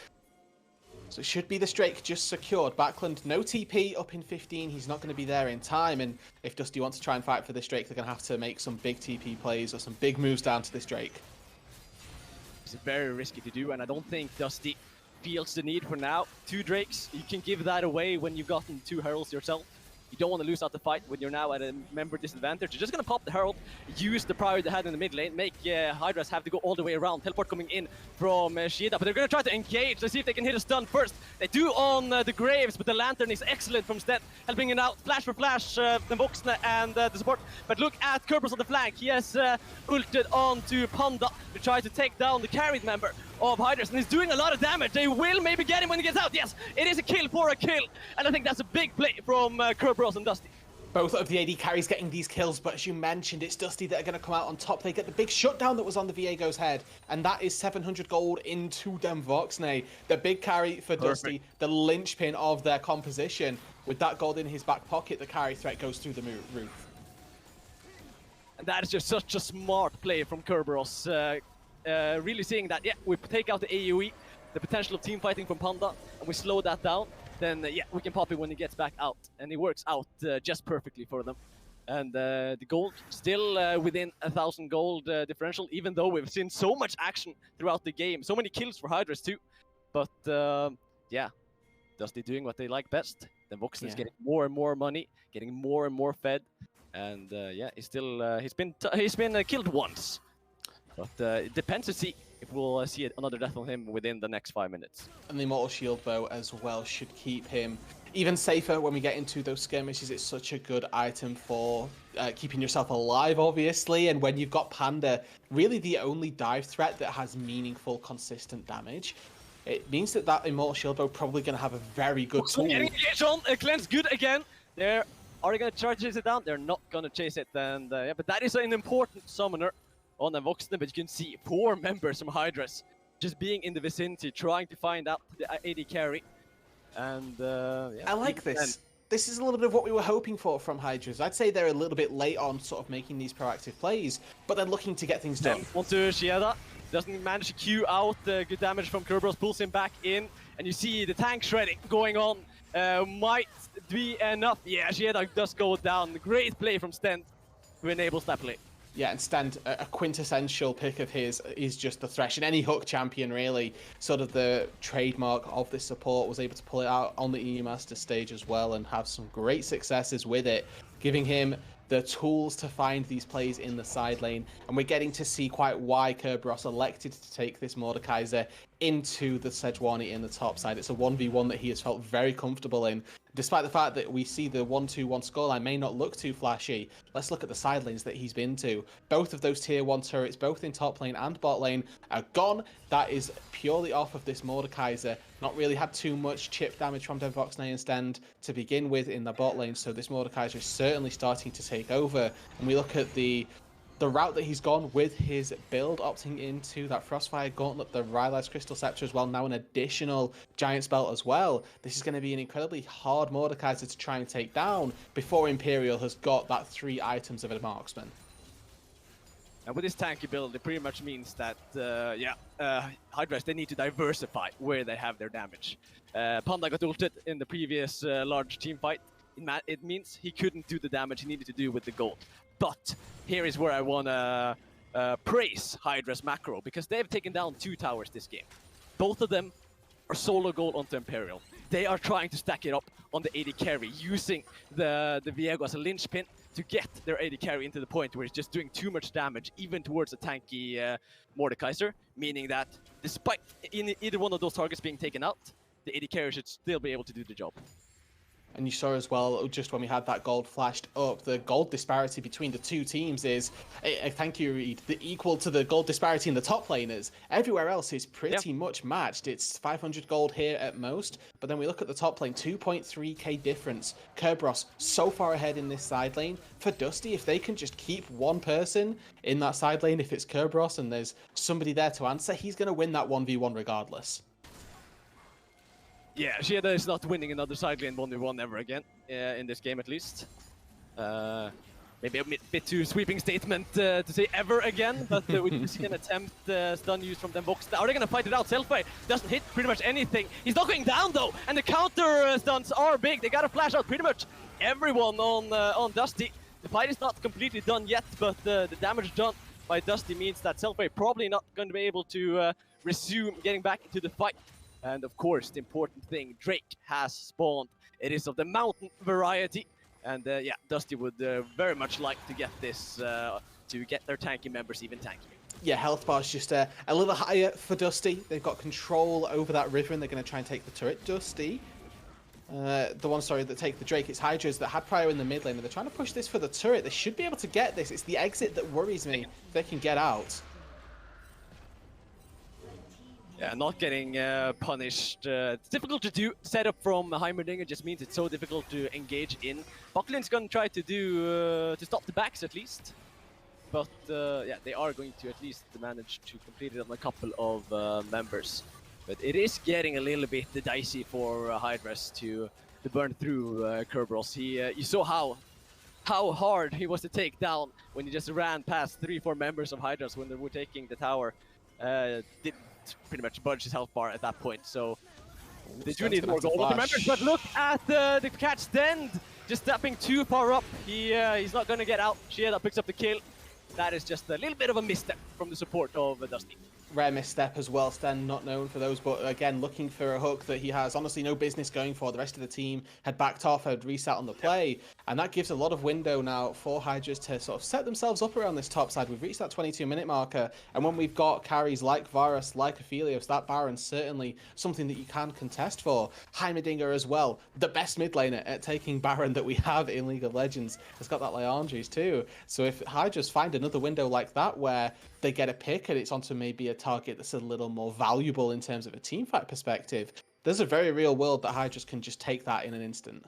So it should be the Drake just secured. Backlund, no TP up in 15. He's not going to be there in time. And if Dusty wants to try and fight for this Drake, they're going to have to make some big TP plays or some big moves down to this Drake. It's very risky to do, and I don't think Dusty feels the need for now. 2 Drakes, you can give that away when you've gotten 2 Heralds yourself. You don't want to lose out the fight when you're now at a member disadvantage. You're just going to pop the Herald, use the priority they had in the mid lane, make Hydras have to go all the way around. Teleport coming in from Shida, but they're going to try to engage. Let's see if they can hit a stun first. They do on the Graves, but the Lantern is excellent from Stead, helping it out. Flash for flash, the Voxne and the support. But look at Kerberos on the flank. He has ulted onto Panda to try to take down the carried member of Hydras, and he's doing a lot of damage. They will maybe get him when he gets out. Yes, it is a kill for a kill, and I think that's a big play from Kerberos and Dusty. Both of the AD carries getting these kills, but as you mentioned, it's Dusty that are going to come out on top. They get the big shutdown that was on the Viego's head, and that is 700 gold into Denvoxne. The big carry for Dusty, the linchpin of their composition. With that gold in his back pocket, the carry threat goes through the roof. And that is just such a smart play from Kerberos. Really seeing that, yeah, we take out the AoE, the potential of team fighting from Panda, and we slow that down, then yeah, we can pop it when he gets back out. And it works out just perfectly for them. And the gold still within 1,000 gold differential, even though we've seen so much action throughout the game. So many kills for Hydras too. But yeah, Dusty doing what they like best. Then Voxen is getting more and more money, getting more and more fed. And yeah, he's still he's been killed once. But it depends to see if we'll see another death on him within the next 5 minutes. And the Immortal Shield Bow as well should keep him even safer when we get into those skirmishes. It's such a good item for keeping yourself alive, obviously. And when you've got Panda, really the only dive threat that has meaningful, consistent damage, it means that that Immortal Shield Bow probably going to have a very good tool. Getting engaged on, Cleanse good again. Are they going to try to chase it down? They're not going to chase it. And yeah, but that is an important summoner on the Voxne, but you can see 4 members from Hydras just being in the vicinity, trying to find out the AD carry. And yeah, I like this. this is a little bit of what we were hoping for from Hydras. I'd say they're a little bit late on sort of making these proactive plays, but they're looking to get things done. Onto Shieda. Doesn't manage to queue out the good damage from Kerberos, pulls him back in, and you see the tank shredding going on. Might be enough. Yeah, Shieda does go down. Great play from Stent who enables that play. Yeah, and Stent, a quintessential pick of his is just the Thresh. And any hook champion, really, sort of the trademark of this support, was able to pull it out on the EU Master stage as well and have some great successes with it, giving him the tools to find these plays in the side lane. And we're getting to see quite why Kerberos elected to take this Mordekaiser into the Sejuani in the top side. It's a 1v1 that he has felt very comfortable in. Despite the fact that we see the 1-2-1 scoreline may not look too flashy, let's look at the side lanes that he's been to. Both of those tier 1 turrets, both in top lane and bot lane, are gone. That is purely off of this Mordekaiser. Not really had too much chip damage from Voxnay and Stand to begin with in the bot lane, so this Mordekaiser is certainly starting to take over. And we look at the route that he's gone with his build, opting into that Frostfire Gauntlet, the Rylai's Crystal Scepter as well, now an additional Giant's Belt as well. This is going to be an incredibly hard Mordekaiser to try and take down before Imperial has got that 3 items of a marksman. And with this tanky build, it pretty much means that, Hydras, they need to diversify where they have their damage. Panda got ulted in the previous large team fight. It means he couldn't do the damage he needed to do with the gold. But here is where I want to praise Hydra's macro, because they've taken down 2 towers this game. Both of them are solo gold onto Imperial. They are trying to stack it up on the AD carry, using the Viego as a linchpin to get their AD carry into the point where it's just doing too much damage, even towards a tanky Mordekaiser, meaning that despite either one of those targets being taken out, the AD carry should still be able to do the job. And you saw as well, just when we had that gold flashed up, the gold disparity between the 2 teams is, thank you, Reed, equal to the gold disparity in the top laners. Everywhere else is pretty much matched. It's 500 gold here at most, but then we look at the top lane, 2.3k difference. Kerberos so far ahead in this side lane. For Dusty, if they can just keep one person in that side lane, if it's Kerberos and there's somebody there to answer, he's going to win that 1v1 regardless. Yeah, Shieda is not winning another side lane 1v1 ever again, in this game at least. Maybe a bit too sweeping statement to say ever again, but we do see an attempt stun used from them. Vox. Are they going to fight it out? Selfie doesn't hit pretty much anything. He's not going down though, and the counter stuns are big. They got to flash out pretty much everyone on Dusty. The fight is not completely done yet, but the damage done by Dusty means that Selfie probably not going to be able to resume getting back into the fight. And of course, the important thing, Drake has spawned. It is of the mountain variety. And yeah, Dusty would very much like to get this, to get their tanky members even tankier. Yeah, health bar's just a little higher for Dusty. They've got control over that river and they're going to try and take the turret. Dusty, that take the Drake. It's Hydras that had prior in the mid lane. And they're trying to push this for the turret. They should be able to get this. It's the exit that worries me. If they can get out. Yeah, not getting punished. It's difficult to do. Setup from Heimerdinger just means it's so difficult to engage in. Bucklin's gonna try to do to stop the backs at least, but yeah, they are going to at least manage to complete it on a couple of members. But it is getting a little bit dicey for Hydras to burn through Kerberos. You saw how hard he was to take down when he just ran past 3-4 members of Hydras when they were taking the tower. Did pretty much budge his health bar at that point, so they do need more gold. Remember, but look at the catch Stand just stepping too far up. He's not gonna get out. Shieda picks up the kill. That is just a little bit of a misstep from the support of Dusty. Rare misstep as well. Sten not known for those, but again looking for a hook that he has honestly no business going for. The rest of the team had backed off, had reset on the play, and that gives a lot of window now for Hydras to sort of set themselves up around this top side. We've reached that 22-minute marker, and when we've got carries like Varus, like Aphelios, that Baron's certainly something that you can contest for. Heimerdinger as well, the best mid laner at taking Baron that we have in League of Legends, has got that Leandries too. So if Hydras find another window like that where they get a pick and it's onto maybe a target that's a little more valuable in terms of a team fight perspective, there's a very real world that Hydras can just take that in an instant.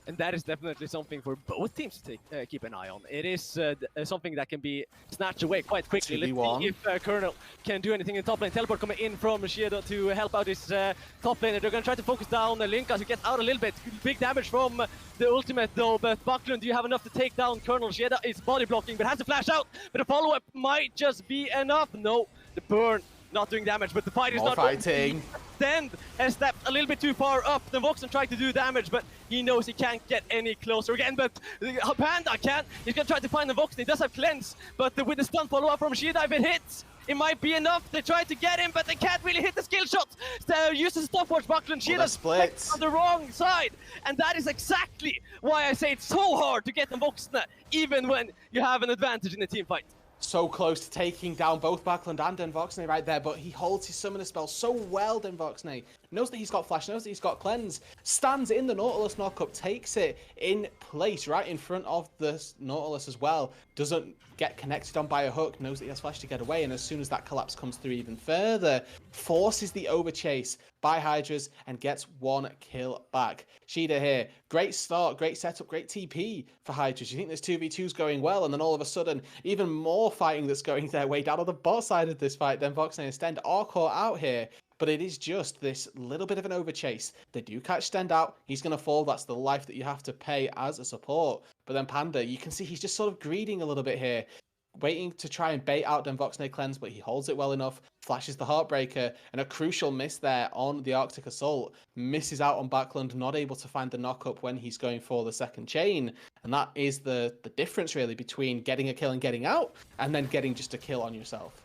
And that is definitely something for both teams to keep an eye on. It is something that can be snatched away quite quickly. Let's see if Colonel can do anything in top lane. Teleport coming in from Shieda to help out his top laner. They're going to try to focus down Linka to get out a little bit. Big damage from the ultimate though, but Bucklund, do you have enough to take down Colonel? Shieda is body blocking, but has to flash out. But a follow-up might just be enough. No, the burn not doing damage, but the fight is not fighting. Stand has stepped a little bit too far up. The Voxen tried to do damage, but he knows he can't get any closer again. But Panda can. He's gonna try to find the Voxen. He does have cleanse, but with the stun follow-up from Shieda, if it hits, it might be enough. They try to get him, but they can't really hit the skill shot. So uses stopwatch Buckland. Shieda's split on the wrong side. And that is exactly why I say it's so hard to get the Voxen, even when you have an advantage in the team fight. So close to taking down both Backlund and Denvoxne right there, but he holds his summoner spell so well, Denvoxne. Knows that he's got flash, knows that he's got cleanse, stands in the Nautilus knockup, takes it in place right in front of the Nautilus as well. Doesn't get connected on by a hook, knows that he has flash to get away, and as soon as that collapse comes through even further, forces the overchase by Hydras and gets one kill back. Shieda here, great start, great setup, great TP for Hydras. You think this 2v2's going well, and then all of a sudden, even more fighting that's going their way down on the bot side of this fight. Denvoxne and Stend are caught out here, but it is just this little bit of an overchase. They do catch Stend out, he's going to fall, that's the life that you have to pay as a support. But then Panda, you can see he's just sort of greeding a little bit here, waiting to try and bait out Denvoxne cleanse, but he holds it well enough, flashes the Heartbreaker, and a crucial miss there on the Arctic Assault. Misses out on Backlund, not able to find the knock-up when he's going for the second chain. And that is the difference, really, between getting a kill and getting out, and then getting just a kill on yourself.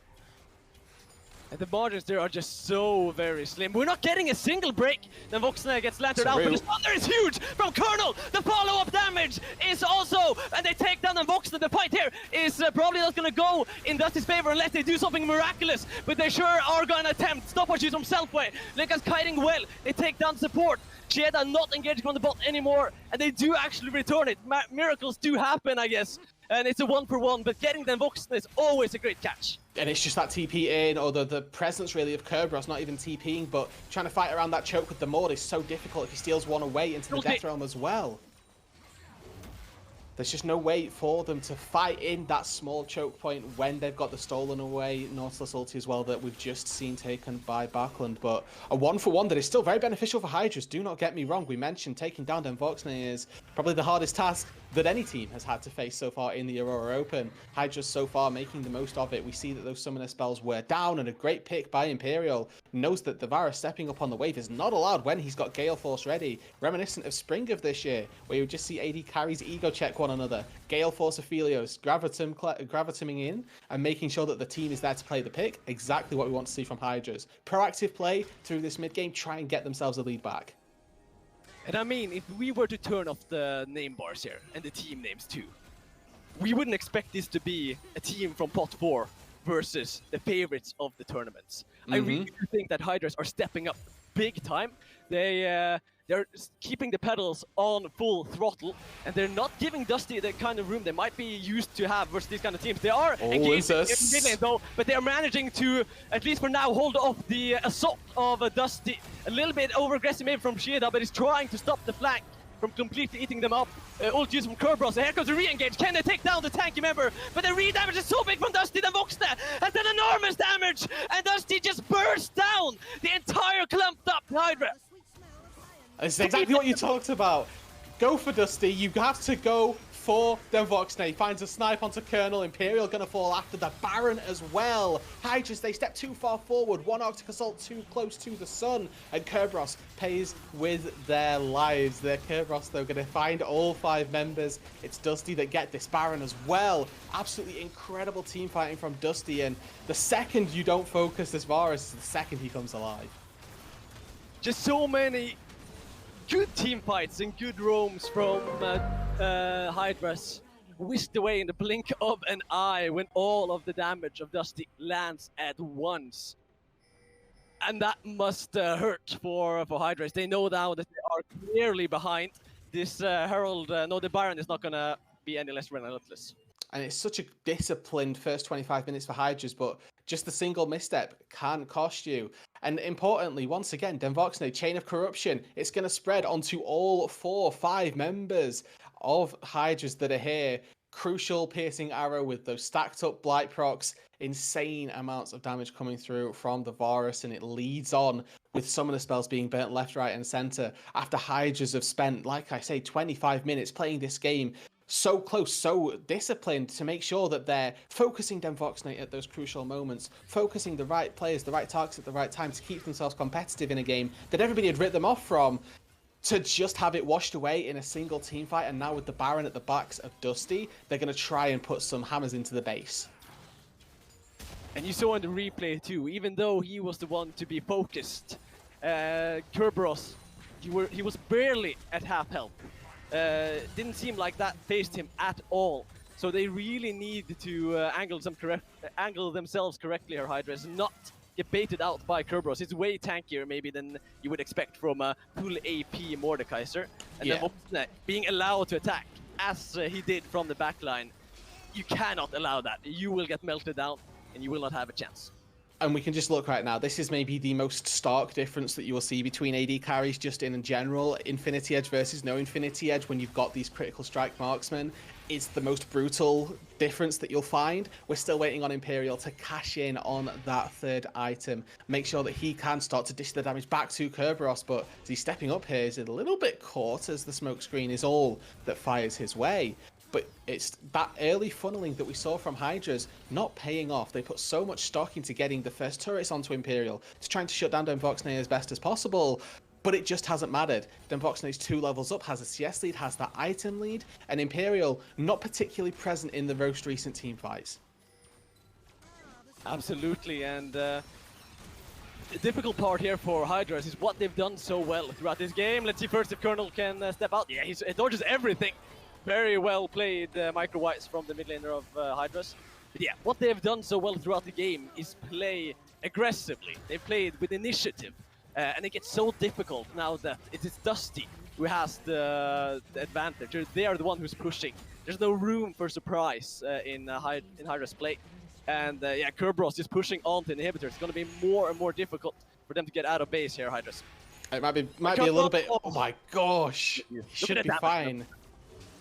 And the margins there are just so very slim. We're not getting a single break. Then Voxna gets lanterned out, but the thunder is huge from Colonel. The follow-up damage is also, and they take down the Voxna. The fight here is probably not going to go in Dusty's favor unless they do something miraculous. But they sure are going to attempt. Stopwatch is from Selfway. Linka's kiting well. They take down support. Shieda not engaging on the bot anymore, and they do actually return it. Miracles do happen, I guess. And it's a 1-for-1, but getting them Voxna is always a great catch. And it's just that TP in, or the presence really of Kerberos, not even TPing, but trying to fight around that choke with the Maud is so difficult if he steals one away into the Death Realm as well. There's just no way for them to fight in that small choke point when they've got the stolen away Nautilus ulti as well that we've just seen taken by Backlund. But a 1-for-1 that is still very beneficial for Hydras, do not get me wrong. We mentioned taking down Denvoxne is probably the hardest task that any team has had to face so far in the Aurora Open. Hydras so far making the most of it. We see that those summoner spells were down, and a great pick by Imperial. Knows that the Varus stepping up on the wave is not allowed when he's got Gale Force ready. Reminiscent of Spring of this year, where you just see AD carries ego check one another. Gale Force Aphelios, gravituming in and making sure that the team is there to play the pick. Exactly what we want to see from Hydras. Proactive play through this mid game, try and get themselves a lead back. And I mean, if we were to turn off the name bars here, and the team names too, we wouldn't expect this to be a team from pot 4 versus the favorites of the tournaments. I really do think that Hydras are stepping up big time. They're keeping the pedals on full throttle, and they're not giving Dusty the kind of room they might be used to have versus these kind of teams. They are engaged in mid lane though, but they are managing to, at least for now, hold off the assault of Dusty. A little bit over-aggressive maybe from Shieda, but he's trying to stop the flank from completely eating them up. Ult use from Kerberos, and here comes the re-engage. Can they take down the tanky member? But the re-damage is so big from Dusty that Voxna has done enormous damage, and Dusty just bursts down the entire clumped up Hydra. It's exactly what you talked about. Go for Dusty. You have to go for Denvoxne. He finds a snipe onto Colonel. Imperial gonna fall after the Baron as well. Hydras, they step too far forward. One Arctic Assault too close to the sun. And Kerberos pays with their lives. They're Kerberos, though, gonna find all 5 members. It's Dusty that get this Baron as well. Absolutely incredible team fighting from Dusty. And the second you don't focus this Varus, the second he comes alive. Just so many good team fights and good roams from Hydras, whisked away in the blink of an eye when all of the damage of Dusty lands at once. And that must hurt for Hydras. They know now that they are clearly behind. This Herald, no, the Baron is not going to be any less relentless. And it's such a disciplined first 25 minutes for Hydras, but just a single misstep can cost you. And importantly, once again, Denvoxne, Chain of Corruption, it's going to spread onto all 4-5 members of Hydras that are here. Crucial piercing arrow with those stacked up blight procs, insane amounts of damage coming through from the Varus, and it leads on with some of the spells being burnt left, right, and center after Hydras have spent, like I say, 25 minutes playing this game so close, so disciplined to make sure that they're focusing Denvoxne at those crucial moments, focusing the right players, the right targets at the right time to keep themselves competitive in a game that everybody had written them off from, to just have it washed away in a single team fight. And now with the Baron at the backs of Dusty, they're going to try and put some hammers into the base. And you saw in the replay too, even though he was the one to be focused, Kerberos, he was barely at half health. Didn't seem like that phased him at all. So they really need to angle themselves correctly here, Hydras, not get baited out by Kerberos. It's way tankier maybe than you would expect from a full AP Mordekaiser. And then Voxne being allowed to attack, as he did from the backline. You cannot allow that. You will get melted down, and you will not have a chance. And we can just look right now. This is maybe the most stark difference that you will see between AD carries just in general. Infinity Edge versus no Infinity Edge when you've got these critical strike marksmen. It's the most brutal difference that you'll find. We're still waiting on Imperial to cash in on that third item. Make sure that he can start to dish the damage back to Kerberos, but as he's stepping up here, is a little bit caught as the smoke screen is all that fires his way. But it's that early funneling that we saw from Hydras not paying off. They put so much stock into getting the first turrets onto Imperial, to trying to shut down Denvoxne as best as possible. But it just hasn't mattered. Denvoxne's 2 levels up, has a CS lead, has that item lead, and Imperial not particularly present in the most recent team fights. Absolutely, and the difficult part here for Hydras is what they've done so well throughout this game. Let's see first if Colonel can step out. Yeah, he dodges everything. Very well played Micro Whites from the mid laner of Hydras. But yeah, what they've done so well throughout the game is play aggressively. They've played with initiative. And it gets so difficult now that it is Dusty who has the advantage. They are the one who's pushing. There's no room for surprise in Hydra's play. And yeah, Kerberos is pushing onto inhibitors. It's going to be more and more difficult for them to get out of base here, Hydras. It might be a little bit... Oh my gosh! He should be fine.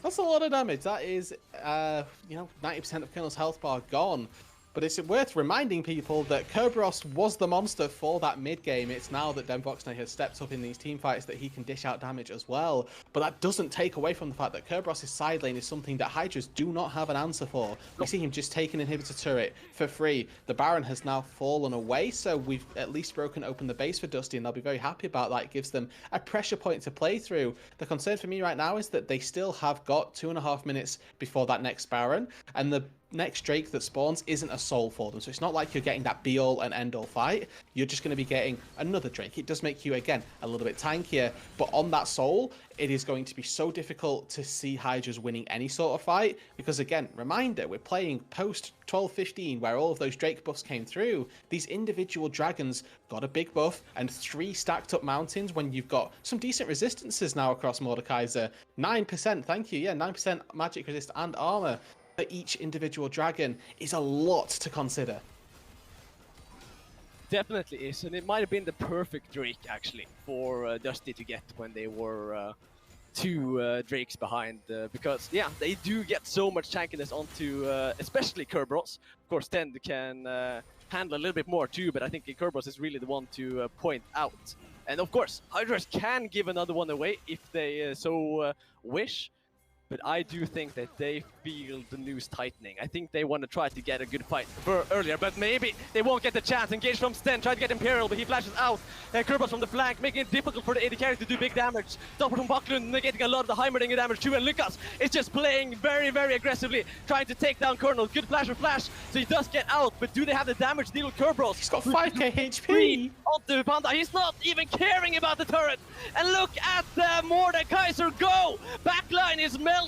That's a lot of damage. That is, 90% of Colonel's health bar gone. But it's worth reminding people that Kerberos was the monster for that mid-game. It's now that Denvoxne has stepped up in these teamfights that he can dish out damage as well. But that doesn't take away from the fact that Kerberos' side lane is something that Hydras do not have an answer for. We see him just take an inhibitor turret for free. The Baron has now fallen away, so we've at least broken open the base for Dusty, and they'll be very happy about that. It gives them a pressure point to play through. The concern for me right now is that they still have got 2.5 minutes before that next Baron, and the next Drake that spawns isn't a soul for them. So it's not like you're getting that be-all and end-all fight. You're just going to be getting another Drake. It does make you, again, a little bit tankier. But on that soul, it is going to be so difficult to see Hydras winning any sort of fight. Because, again, reminder, we're playing post 12-15, where all of those Drake buffs came through. These individual dragons got a big buff and 3 stacked up mountains when you've got some decent resistances now across Mordekaiser. 9%, thank you. Yeah, 9% magic resist and armor for each individual dragon is a lot to consider. Definitely is, and it might have been the perfect Drake actually for Dusty to get when they were 2 Drakes behind, because yeah, they do get so much tankiness onto especially Kerberos. Of course, Tend can handle a little bit more too, but I think Kerberos is really the one to point out. And of course, Hydras can give another one away if they so wish. But I do think that they feel the noose tightening. I think they want to try to get a good fight for earlier, but maybe they won't get the chance. Engage from Sten, try to get Imperial, but he flashes out. Kerberos from the flank, making it difficult for the AD carry to do big damage. Stopper from Backlund, negating a lot of the Heimerdinger damage too, and Lucas is just playing very, very aggressively, trying to take down Colonel. Good flash for flash, so he does get out, but do they have the damage to deal with Kerberos? He's got 5k HP! Onto Panda, he's not even caring about the turret! And look at the Mordekaiser go! Backline is melted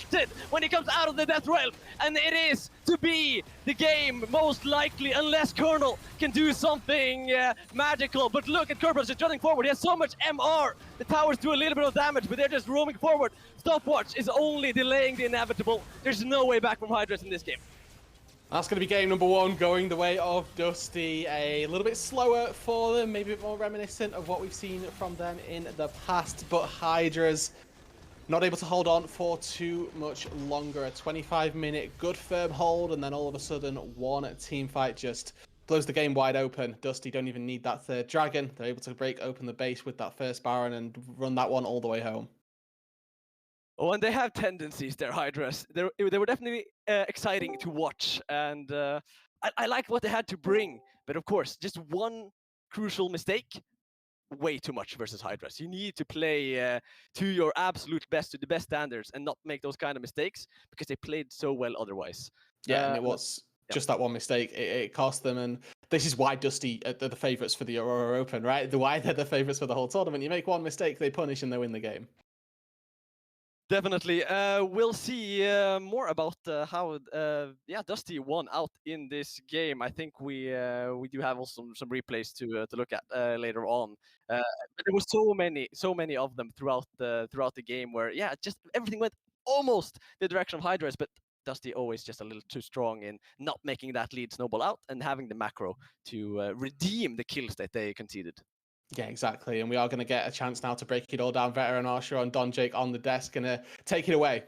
when he comes out of the Death Realm, and it is to be the game most likely, unless Colonel can do something magical. But look at Kerberos just running forward. He has so much MR. The towers do a little bit of damage, but they're just roaming forward. Stopwatch is only delaying the inevitable. There's no way back from Hydras in this game. That's going to be game number 1, going the way of Dusty. A little bit slower for them, maybe a bit more reminiscent of what we've seen from them in the past. But Hydras not able to hold on for too much longer. A 25-minute good firm hold, and then all of a sudden, one team fight just blows the game wide open. Dusty don't even need that third dragon. They're able to break open the base with that first Baron and run that one all the way home. Oh, and they have tendencies, their Hydras. They were definitely exciting to watch, and I like what they had to bring. But of course, just one crucial mistake, way too much versus Hydras. You need to play to your absolute best, to the best standards, and not make those kind of mistakes because they played so well otherwise. Yeah, and it was just that one mistake. It cost them, and this is why Dusty are the favourites for the Aurora Open, right? Why they're the favourites for the whole tournament. You make one mistake, they punish, and they win the game. Definitely. We'll see more about how Dusty won out in this game. I think we do have also some replays to look at later on. But there were so many of them throughout the game where just everything went almost the direction of Hydras, but Dusty always just a little too strong in not making that lead snowball out and having the macro to redeem the kills that they conceded. Yeah, exactly. And we are going to get a chance now to break it all down. Veteran Arsha and Don Jake on the desk, and take it away.